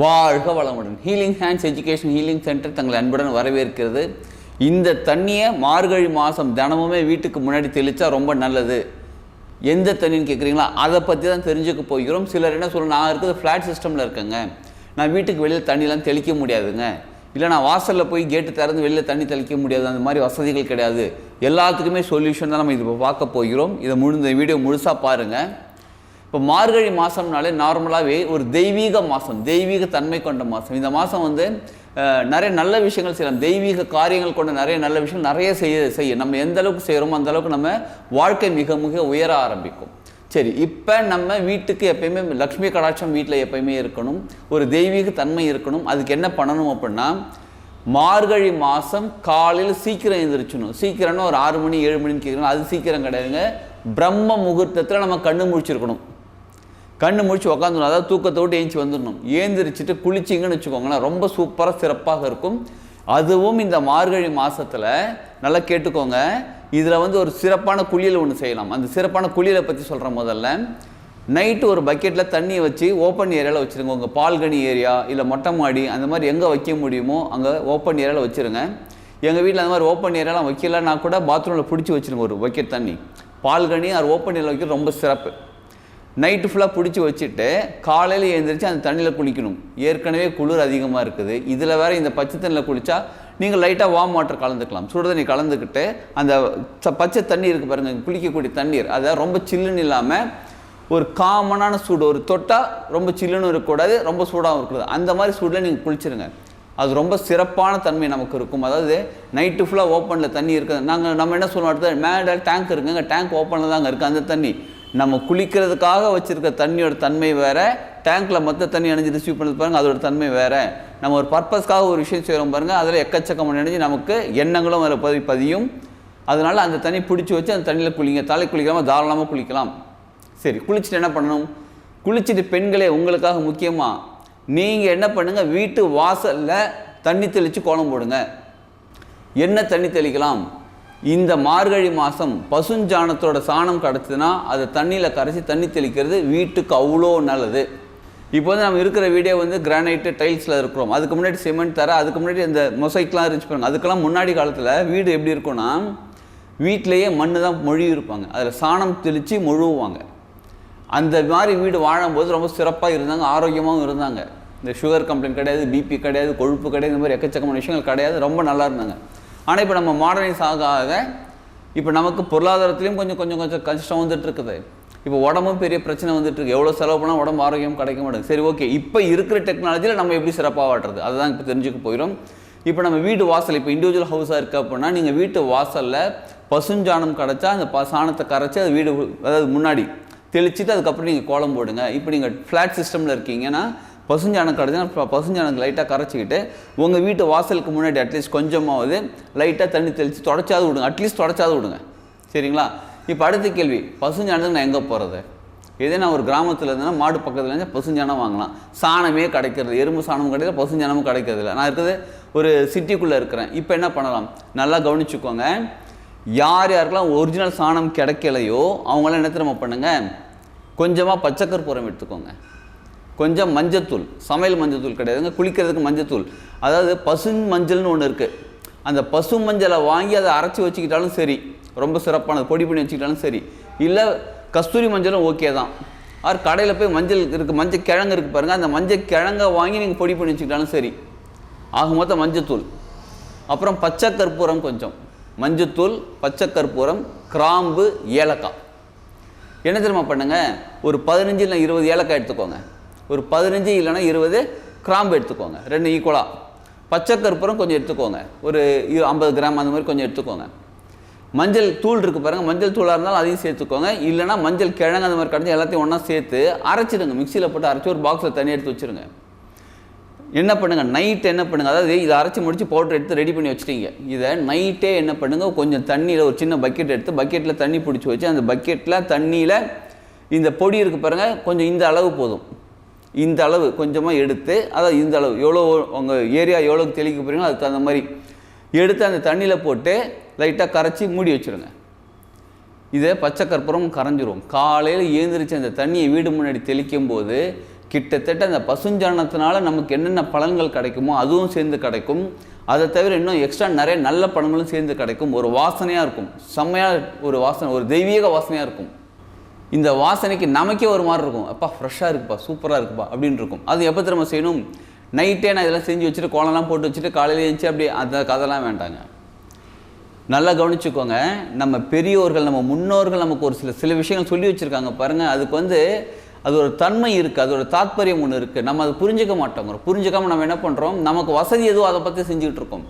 வாழ்க வளமுடன். Healing hands education healing centre தங்களை அன்புடன் வரவேற்கிறது. இந்த தண்ணியை மார்கழி மாதம் தினமுமே வீட்டுக்கு முன்னாடி தெளித்தா ரொம்ப நல்லது. எந்த தண்ணின்னு கேட்குறீங்களா? அதை பற்றி தான் தெரிஞ்சுக்க போகிறோம். சிலர் என்ன சொல்லுங்கள், நான் இருக்கிறது ஃப்ளாட் சிஸ்டமில் இருக்கேங்க, நான் வீட்டுக்கு வெளியில் தண்ணிலாம் தெளிக்க முடியாதுங்க, இல்லை நான் வாசலில் போய் கேட்டு திறந்து வெளியில் தண்ணி தெளிக்க முடியாது, அந்த மாதிரி வசதிகள் கிடையாது. எல்லாத்துக்குமே சொல்யூஷன் தான் நம்ம இது இப்போ பார்க்க போகிறோம். இதை இந்த வீடியோ முழுசாக பாருங்கள். இப்போ மார்கழி மாதம்னாலே நார்மலாகவே ஒரு தெய்வீக மாதம், தெய்வீக தன்மை கொண்ட மாதம். இந்த மாதம் வந்து நிறைய நல்ல விஷயங்கள் செய்யலாம், தெய்வீக காரியங்கள் கொண்ட நிறைய நல்ல விஷயங்கள் நிறைய செய்ய நம்ம எந்த அளவுக்கு செய்கிறோமோ அந்த அளவுக்கு நம்ம வாழ்க்கை மிக மிக உயர ஆரம்பிக்கும். சரி, இப்போ நம்ம வீட்டுக்கு எப்பயுமே லக்ஷ்மி கடாட்சம் வீட்டில் எப்பயுமே இருக்கணும், ஒரு தெய்வீக தன்மை இருக்கணும். அதுக்கு என்ன பண்ணணும் அப்படின்னா, மார்கழி மாதம் காலையில் சீக்கிரம் எழுந்திரிச்சணும். சீக்கிரம்னா ஒரு 6 மணி 7 மணின்னு கேட்குறோம், அது சீக்கிரம் கிடையாதுங்க. பிரம்ம முகூர்த்தத்தில் நம்ம கண்ணு முழிச்சிருக்கணும். கண்ணு முடிச்சு உக்காந்துடணும், அதாவது தூக்கத்தை விட்டு ஏஞ்சி வந்துடணும். ஏந்திரிச்சிட்டு குளிச்சிங்கன்னு வச்சுக்கோங்களேன், ரொம்ப சூப்பராக சிறப்பாக இருக்கும். அதுவும் இந்த மார்கழி மாதத்தில் நல்லா கேட்டுக்கோங்க, இதில் வந்து ஒரு சிறப்பான குளியல் ஒன்று செய்யலாம். அந்த சிறப்பான குளியலை பற்றி சொல்கிறேன். முதல்ல நைட்டு ஒரு பக்கெட்டில் தண்ணியை வச்சு ஓப்பன் ஏரியாவில் வச்சுருங்க. உங்கள் பால்கனி ஏரியா இல்லை மொட்டை மாடி அந்த மாதிரி எங்கே வைக்க முடியுமோ அங்கே ஓப்பன் ஏரியாவில் வச்சுருங்க. எங்கள் வீட்டில் அந்த மாதிரி ஓப்பன் ஏரியாலாம் வைக்கலன்னா கூட பாத்ரூமில் பிடிச்சி வச்சுருங்க ஒரு பக்கெட் தண்ணி. பால்கனி அது ஓப்பன் ஏரியாவில் வைக்கிறது ரொம்ப சிறப்பு. நைட்டு ஃபுல்லாக பிடிச்சி வச்சுட்டு காலையில் எழுந்திரிச்சு அந்த தண்ணியில் குளிக்கணும். ஏற்கனவே குளிர் அதிகமாக இருக்குது, இதில் வேறு இந்த பச்சை தண்ணியில் குளித்தா நீங்கள் லைட்டாக வார்ம் வாட்டர் கலந்துக்கலாம். சுடு தண்ணி கலந்துக்கிட்டு அந்த பச்சை தண்ணி இருக்குது பாருங்கள், குளிக்கக்கூடிய தண்ணீர், அதை ரொம்ப சில்லுன்னு இல்லாமல் ஒரு காமனான சூடு, ஒரு தொட்டால் ரொம்ப சில்லுன்னு இருக்கக்கூடாது, ரொம்ப சூடாகவும் இருக்கக்கூடாது, அந்த மாதிரி சூடில் நீங்கள் குளிச்சிருங்க. அது ரொம்ப சிறப்பான தன்மை நமக்கு இருக்கும். அதாவது நைட்டு ஃபுல்லாக ஓப்பனில் தண்ணி இருக்குது. நம்ம என்ன சொல்லுவோம், அடுத்த மேலே டேங்க் இருக்குங்க, டேங்க் ஓப்பனில் தாங்க இருக்குது. அந்த தண்ணி நம்ம குளிக்கிறதுக்காக வச்சுருக்க தண்ணியோட தன்மை வேறு, டேங்க்கில் மற்ற தண்ணி அணைஞ்சி ரிசீவ் பண்ணது பாருங்கள், அதோட தன்மை வேறு. நம்ம ஒரு பர்பஸ்க்காக ஒரு விஷயம் செய்கிறோம் பாருங்கள், அதில் எக்கச்சக்கம் நினைஞ்சு நமக்கு எண்ணங்களும் அதில் பதியும். அதனால் அந்த தண்ணி பிடிச்சி வச்சு அந்த தண்ணியில் குளிங்க. தலை குளிக்காமல் தாராளமாக குளிக்கலாம். சரி, குளிச்சுட்டு என்ன பண்ணணும்? குளிச்சுட்டு பெண்களே உங்களுக்காக முக்கியமாக நீங்கள் என்ன பண்ணுங்கள், வீட்டு வாசலில் தண்ணி தெளித்து கோலம் போடுங்க. என்ன தண்ணி தெளிக்கலாம்? இந்த மார்கழி மாதம் பசுஞ்சாணத்தோட சாணம் கிடச்சிதுன்னா அதை தண்ணியில் கரைச்சி தண்ணி தெளிக்கிறது வீட்டுக்கு அவ்வளோ நல்லது. இப்போ வந்து நம்ம இருக்கிற வீடியோ வந்து கிரானைட்டு டைல்ஸில் இருக்கிறோம், அதுக்கு முன்னாடி சிமெண்ட் தர, அதுக்கு முன்னாடி இந்த மொசைக்கெலாம் இருந்துச்சு பாருங்க. அதுக்கெல்லாம் முன்னாடி காலத்தில் வீடு எப்படி இருக்கும்னா, வீட்டிலையே மண் தான் மொழி இருப்பாங்க, அதில் சாணம் தெளித்து மொழுவாங்க. அந்த மாதிரி வீடு வாழும்போது ரொம்ப சிறப்பாக இருந்தாங்க, ஆரோக்கியமாகவும் இருந்தாங்க. இந்த சுகர் கம்ப்ளைண்ட் கிடையாது, பிபி கிடையாது, கொழுப்பு கிடையாது, இந்த மாதிரி எக்கச்சக்கமான விஷயங்கள் கிடையாது, ரொம்ப நல்லா இருந்தாங்க. ஆனால் இப்போ நம்ம மாடர்னைஸ் ஆக இப்போ நமக்கு பொருளாதாரத்துலேயும் கொஞ்சம் கஷ்டம் வந்துட்டு இருக்குது. இப்போ உடம்பும் பெரிய பிரச்சனை வந்துட்டு இருக்கு. எவ்வளோ செலவு பண்ணால் உடம்பு ஆரோக்கியம் கிடைக்க மாட்டேங்குது. சரி, ஓகே, இப்போ இருக்கிற டெக்னாலஜியில் நம்ம எப்படி சிறப்பாக வாட்டுறது அதுதான் இப்போ தெரிஞ்சுக்க போயிடும். இப்போ நம்ம வீட்டு வாசல், இப்போ இண்டிவிஜுவல் ஹவுஸாக இருக்குது அப்படின்னா நீங்கள் வீட்டு வாசலில் பசுஞ்சாணம் கிடச்சா அந்த சாணத்தை கரைச்சி அது வீடு, அதாவது முன்னாடி தெளிச்சுட்டு அதுக்கப்புறம் நீங்கள் கோலம் போடுங்க. இப்போ நீங்கள் ஃப்ளாட் சிஸ்டமில் இருக்கீங்கன்னா பசுஞ்சாணம் கிடச்சுன்னா பசுஞ்சாணம் லைட்டாக கரைச்சிக்கிட்டு உங்கள் வீட்டு வாசலுக்கு முன்னாடி அட்லீஸ்ட் கொஞ்சமாவது லைட்டாக தண்ணி தெளித்து தொடச்சாது விடுங்க, அட்லீஸ்ட் தொடச்சாது விடுங்க. சரிங்களா? இப்போ அடுத்த கேள்வி, பசுஞ்சாணத்துக்கு நான் எங்கே போகிறது? இதே நான் ஒரு கிராமத்தில் இருந்தேன்னா மாடு பக்கத்தில் இருந்தால் பசுஞ்சாணம் வாங்கலாம், சாணமே கிடைக்கிறது, எறும்பு சாணமும் கிடையாது, பசுஞ்சாணமும் கிடைக்கிறது இல்லை. நான் இருக்கிறது ஒரு சிட்டிக்குள்ளே இருக்கிறேன். இப்போ என்ன பண்ணலாம், நல்லா கவனிச்சுக்கோங்க. யாருக்கெல்லாம் ஒரிஜினல் சாணம் கிடைக்கலையோ அவங்களாம் என்ன தெரியுமா பண்ணுங்க, கொஞ்சமாக பச்சைக்கற்பூரம் எடுத்துக்கோங்க, கொஞ்சம் மஞ்சத்தூள், சமையல் மஞ்சத்தூள் கிடையாதுங்க, குளிக்கிறதுக்கு மஞ்சத்தூள், அதாவது பசு மஞ்சள்னு ஒன்று இருக்குது. அந்த பசு மஞ்சளை வாங்கி அதை அரைச்சி வச்சுக்கிட்டாலும் சரி, ரொம்ப சிறப்பானது, பொடி பண்ணி வச்சுக்கிட்டாலும் சரி, இல்லை கஸ்தூரி மஞ்சளும் ஓகே தான். ஆர் கடையில் போய் மஞ்சள் இருக்குது, மஞ்சள் கிழங்கு இருக்குது பாருங்கள், அந்த மஞ்சள் கிழங்கை வாங்கி நீங்கள் பொடி பண்ணி வச்சுக்கிட்டாலும் சரி. ஆக மொத்தம் மஞ்சத்தூள், அப்புறம் பச்சை கற்பூரம் கொஞ்சம், மஞ்சத்தூள், பச்சை கற்பூரம், கிராம்பு, ஏலக்காய். என்ன தெரியுமா பண்ணுங்கள், ஒரு 15 இல்லை 20 ஏலக்காய் எடுத்துக்கோங்க, ஒரு 15 இல்லைனா 20 கிராம்பு எடுத்துக்கோங்க, 2 ஈக்குவலாக. பச்சை கற்பூரம் கொஞ்சம் எடுத்துக்கோங்க, ஒரு 50 கிராம் அந்த மாதிரி கொஞ்சம் எடுத்துக்கோங்க. மஞ்சள் தூள் இருக்குது பாருங்கள், மஞ்சள் தூளாக இருந்தாலும் அதையும் சேர்த்துக்கோங்க, இல்லைனா மஞ்சள் கிழங்கு அந்த மாதிரி கிடச்சி எல்லாத்தையும் ஒன்றா சேர்த்து அரைச்சிடுங்க. மிக்சியில் போட்டு அரைச்சி ஒரு பாக்ஸில் தண்ணி எடுத்து வச்சுருங்க. என்ன பண்ணுங்கள், நைட்டு என்ன பண்ணுங்கள், அதாவது இதை அரைச்சி முடித்து பவுடர் எடுத்து ரெடி பண்ணி வச்சுட்டீங்க. இதை நைட்டே என்ன பண்ணுங்கள், கொஞ்சம் தண்ணியில் ஒரு சின்ன பக்கெட் எடுத்து பக்கெட்டில் தண்ணி பிடிச்சி வச்சு அந்த பக்கெட்டில் தண்ணியில் இந்த பொடி இருக்குது பாருங்கள், கொஞ்சம் இந்த அளவு போதும், இந்த அளவு கொஞ்சமாக எடுத்து, அதாவது இந்த அளவு எவ்வளோ உங்கள் ஏரியா எவ்வளோக்கு தெளிக்க போகிறீங்களோ அதுக்கு அந்த மாதிரி எடுத்து அந்த தண்ணியில் போட்டு லைட்டாக கரைச்சி மூடி வச்சுருங்க. இதை பச்சை கற்பூரம் கரைஞ்சிரும். காலையில் ஏந்திரிச்சு அந்த தண்ணியை வீடு முன்னாடி தெளிக்கும் போது கிட்டத்தட்ட அந்த பசுஞ்சாணத்தினால நமக்கு என்னென்ன பலன்கள் கிடைக்குமோ அதுவும் சேர்ந்து கிடைக்கும். அதை தவிர இன்னும் எக்ஸ்ட்ரா நிறைய நல்ல பலன்களும் சேர்ந்து கிடைக்கும். ஒரு வாசனையாக இருக்கும், செம்மையாக ஒரு வாசனை, ஒரு தெய்வீக வாசனையாக இருக்கும். இந்த வாசனைக்கு நமக்கே ஒரு மாதிரி இருக்கும், அப்பா ஃப்ரெஷ்ஷாக இருக்குப்பா, சூப்பராக இருக்குப்பா அப்படின்னு இருக்கும். அது எப்போ திரும்ப செய்யணும்? நைட்டே நான் இதெல்லாம் செஞ்சு வச்சுட்டு கோலம்லாம் போட்டு வச்சுட்டு காலையில் எழுந்துச்சு அப்படி அந்த கதைலாம் வேண்டாங்க. நல்லா கவனிச்சுக்கோங்க. நம்ம பெரியோர்கள், நம்ம முன்னோர்கள் நமக்கு ஒரு சில விஷயங்கள் சொல்லி வச்சுருக்காங்க பாருங்கள். அதுக்கு அது ஒரு தன்மை இருக்குது, அதோட தாத்பரியம் ஒன்று இருக்குது. நம்ம அதை புரிஞ்சிக்க மாட்டோங்கிறோம். புரிஞ்சிக்காமல் நம்ம என்ன பண்ணுறோம், நமக்கு வசதி எதுவும் அதை பற்றி செஞ்சுக்கிட்டு இருக்கோம்.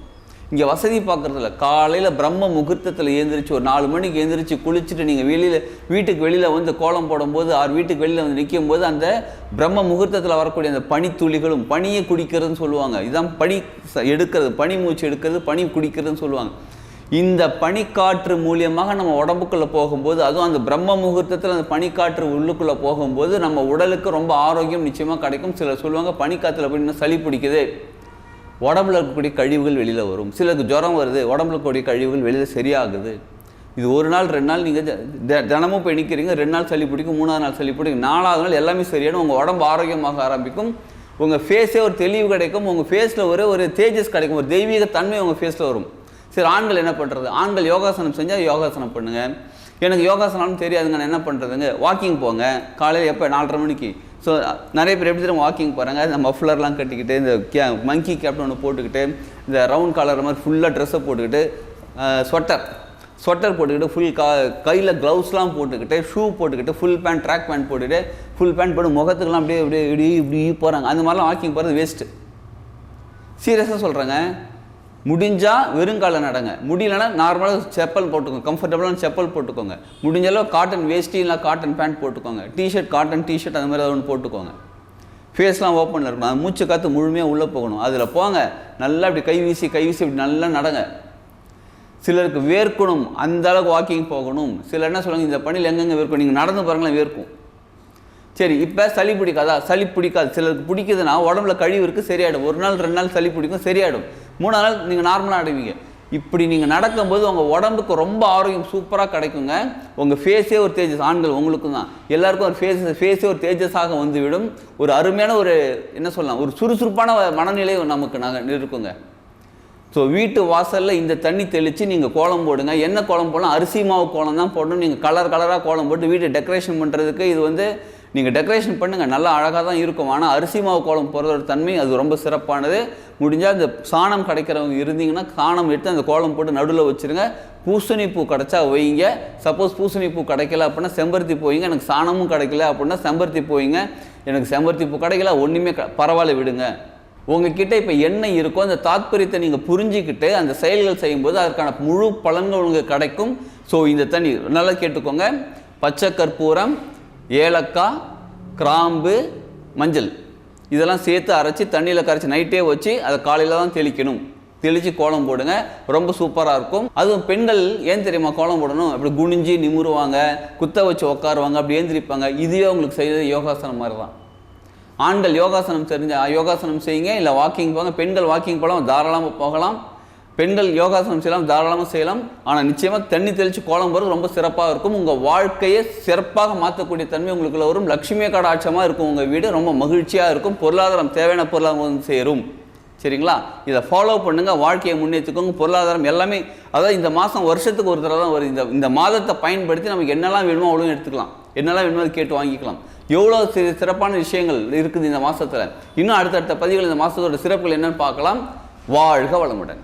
இங்கே வசதி பார்க்குறதில்ல. காலையில் பிரம்ம முகூர்த்தத்தில் எழுந்திரிச்சு ஒரு 4 மணிக்கு எழுந்திரிச்சு குளிச்சுட்டு நீங்கள் வீட்டுக்கு வெளியில் கோலம் போடும்போது, வீட்டுக்கு வெளியில் நிற்கும் போது அந்த பிரம்ம முகூர்த்தத்தில் வரக்கூடிய அந்த பனித்துளிகளும், பனியை குடிக்கிறதுன்னு சொல்லுவாங்க. இதுதான் பனி எடுக்கிறது, பனி மூச்சு எடுக்கிறது, பனி குடிக்கிறதுன்னு சொல்லுவாங்க. இந்த பனிக்காற்று மூலியமாக நம்ம உடம்புக்குள்ளே போகும்போது, அதுவும் அந்த பிரம்ம முகூர்த்தத்தில் அந்த பனிக்காற்று உள்ளுக்குள்ளே போகும்போது நம்ம உடலுக்கு ரொம்ப ஆரோக்கியம் நிச்சயமாக கிடைக்கும். சிலர் சொல்லுவாங்க பனிக்காற்றுல போய் இன்னும் சளி பிடிக்குது, உடம்புல இருக்கக்கூடிய கழிவுகள் வெளியில் வரும். சிலருக்கு ஜுரம் வருது, உடம்புல இருக்கக்கூடிய கழிவுகள் வெளியில் சரியாகுது. இது 1 நாள் 2 நாள் நீங்கள் தினமும் போய் நிற்கிறீங்க, 2 நாள் சளி பிடிக்கும், 3ஆவது நாள் சளி பிடிக்கும், 4ஆவது நாள் எல்லாமே சரியாடும். உங்கள் உடம்பு ஆரோக்கியமாக ஆரம்பிக்கும். உங்கள் ஃபேஸே ஒரு தெளிவு கிடைக்கும். உங்கள் ஃபேஸில் ஒரு தேஜஸ் கிடைக்கும், ஒரு தெய்வீக தன்மை உங்கள் ஃபேஸில் வரும். சரி, ஆண்கள் என்ன பண்ணுறது? ஆண்கள் யோகாசனம் செஞ்சால் யோகாசனம் பண்ணுங்கள். எனக்கு யோகாசனம் தெரியாதுங்க, நான் என்ன பண்ணுறதுங்க? வாக்கிங் போங்க. காலையில் எப்போ? 4:30 மணிக்கு. ஸோ நிறைய பேர் எப்படி தெரியும் வாக்கிங் போகிறாங்க, இந்த மஃப்ளர்லாம் கட்டிக்கிட்டு, இந்த மங்கி கேப்டன் ஒன்று போட்டுக்கிட்டு, இந்த ரவுண்ட் காலர் மாதிரி ஃபுல்லாக ட்ரெஸ்ஸை போட்டுக்கிட்டு, ஸ்வெட்டர் போட்டுக்கிட்டு, கையில் க்ளவுஸ்லாம் போட்டுக்கிட்டு, ஷூ போட்டுக்கிட்டு, ஃபுல் பேண்ட், ட்ராக் பேண்ட் போட்டுக்கிட்டு, ஃபுல் பேண்ட் போட்டு முகத்துக்குலாம் இப்படி போகிறாங்க. அந்த மாதிரிலாம் வாக்கிங் போகிறது வேஸ்ட்டு. சீரியஸாக சொல்கிறேங்க. முடிஞ்சால் வெறுங்கால நடங்க, முடியலன்னா நார்மலாக செப்பல் போட்டுக்கோங்க, கம்ஃபர்டபுளான செப்பல் போட்டுக்கோங்க. முடிஞ்சளவு காட்டன் வேஷ்டி இல்லை காட்டன் பேண்ட் போட்டுக்கோங்க, டிஷர்ட் காட்டன் டிஷர்ட் அந்த மாதிரி ஏதாவது ஒன்று போட்டுக்கோங்க. ஃபேஸ்லாம் ஓப்பனில் இருக்கணும், அது மூச்சு காற்று முழுமையாக உள்ளே போகணும். அதில் போங்க, நல்லா இப்படி கை வீசி இப்படி நல்லா நடங்க. சிலருக்கு வேர்க்கணும், அந்த அளவுக்கு வாக்கிங் போகணும். சிலர் என்ன சொல்லுவாங்க, இந்த பணியில் எங்கெங்கே வேர்க்கும், நீங்கள் நடந்து பாருங்களேன் வேர்க்கும். சரி, இப்போ சளி பிடிக்காதா? சளி பிடிக்காது. சிலருக்கு பிடிக்குதுன்னா உடம்புல கழிவு இருக்குது, சரியாயிடும். 1 நாள் 2 நாள் சளி பிடிக்கும், சரியாயிடும். 3ஆவது நாள் நீங்கள் நார்மலாக ஆடுவீங்க. இப்படி நீங்கள் நடக்கும்போது உங்கள் உடம்புக்கு ரொம்ப ஆரோக்கியம் சூப்பராக கிடைக்குங்க. உங்கள் ஃபேஸே ஒரு தேஜஸ், ஆண்கள் உங்களுக்கும் தான், எல்லாருக்கும் ஒரு ஃபேஸே ஒரு தேஜஸாக வந்துவிடும். ஒரு அருமையான என்ன சொல்லலாம், ஒரு சுறுசுறுப்பான மனநிலை நமக்கு இருக்குங்க. ஸோ வீட்டு வாசலில் இந்த தண்ணி தெளித்து நீங்கள் கோலம் போடுங்க. என்ன கோலம் போடலாம்? அரிசி மாவு கோலம் தான் போடணும். நீங்கள் கலராக கோலம் போட்டு வீட்டை டெக்கரேஷன் பண்ணுறதுக்கு இது நீங்கள் டெக்கரேஷன் பண்ணுங்கள், நல்லா அழகாக தான் இருக்கும். ஆனால் அரிசி மாவு கோலம் போடுறதோட தன்மை அது ரொம்ப சிறப்பானது. முடிஞ்சால் இந்த சாணம் கிடைக்கிறவங்க இருந்தீங்கன்னா சாணம் எடுத்து அந்த கோலம் போட்டு நடுவில் வச்சுருங்க. பூசணி பூ கிடச்சா வைங்க. சப்போஸ் பூசணி பூ கிடைக்கல அப்படின்னா செம்பருத்தி போயிங்க. எனக்கு சாணமும் கிடைக்கல அப்படின்னா செம்பருத்தி போயிங்க. எனக்கு செம்பருத்தி பூ கிடைக்கல, ஒன்றுமே பரவாயில்ல விடுங்க. உங்ககிட்ட இப்போ என்ன இருக்கோ அந்த தாத்பரியத்தை நீங்கள் புரிஞ்சிக்கிட்டு அந்த செயல்கள் செய்யும்போது அதற்கான முழு பலன்கள் உங்களுக்கு கிடைக்கும். ஸோ இந்த தண்ணி நல்லா கேட்டுக்கோங்க. பச்சை கற்பூரம், ஏலக்காய், கிராம்பு, மஞ்சள் இதெல்லாம் சேர்த்து அரைச்சி தண்ணியில் கரைச்சி நைட்டே வச்சு அதை காலையில் தான் தெளிக்கணும். தெளித்து கோலம் போடுங்க, ரொம்ப சூப்பராக இருக்கும். அதுவும் பெண்கள் ஏன் தெரியுமா கோலம் போடணும்? அப்படி குனிஞ்சி நிமிருவாங்க, குத்த வச்சு உட்காருவாங்க, அப்படி ஏந்திரிப்பாங்க. இதுவே உங்களுக்கு செய்கிறது யோகாசனம் மாதிரி தான். ஆண்கள் யோகாசனம் யோகாசனம் செய்யுங்க, இல்லை வாக்கிங் போங்க. பெண்கள் வாக்கிங் போகலாம், தாராளமாக போகலாம். பெண்கள் யோகாசனம் செய்யலாம், தாராளமாக செய்யலாம். ஆனால் நிச்சயமாக தண்ணி தெளித்து கோலம் போகிறது ரொம்ப சிறப்பாக இருக்கும். உங்கள் வாழ்க்கையை சிறப்பாக மாற்றக்கூடிய தன்மை உங்களுக்குள்ள வரும். லட்சுமி கடாட்சமாக இருக்கும் உங்கள் வீடு, ரொம்ப மகிழ்ச்சியாக இருக்கும். பொருளாதாரம், தேவையான பொருளாதாரம் சேரும். சரிங்களா? இதை ஃபாலோ பண்ணுங்கள், வாழ்க்கையை முன்னேற்றிக்கோங்க. பொருளாதாரம் எல்லாமே, அதாவது இந்த மாதம் வருஷத்துக்கு ஒரு தடவை தான் வருது. இந்த மாதத்தை பயன்படுத்தி நமக்கு என்னெல்லாம் வேணுமோ அவ்வளோ எடுத்துக்கலாம், என்னெல்லாம் வேணுமோ அது கேட்டு வாங்கிக்கலாம். எவ்வளோ சிறப்பான விஷயங்கள் இருக்குது இந்த மாதத்தில். இன்னும் அடுத்தடுத்த பதிவுகள் இந்த மாதத்தோட சிறப்புகள் என்னன்னு பார்க்கலாம். வாழ்க வளமுடன்.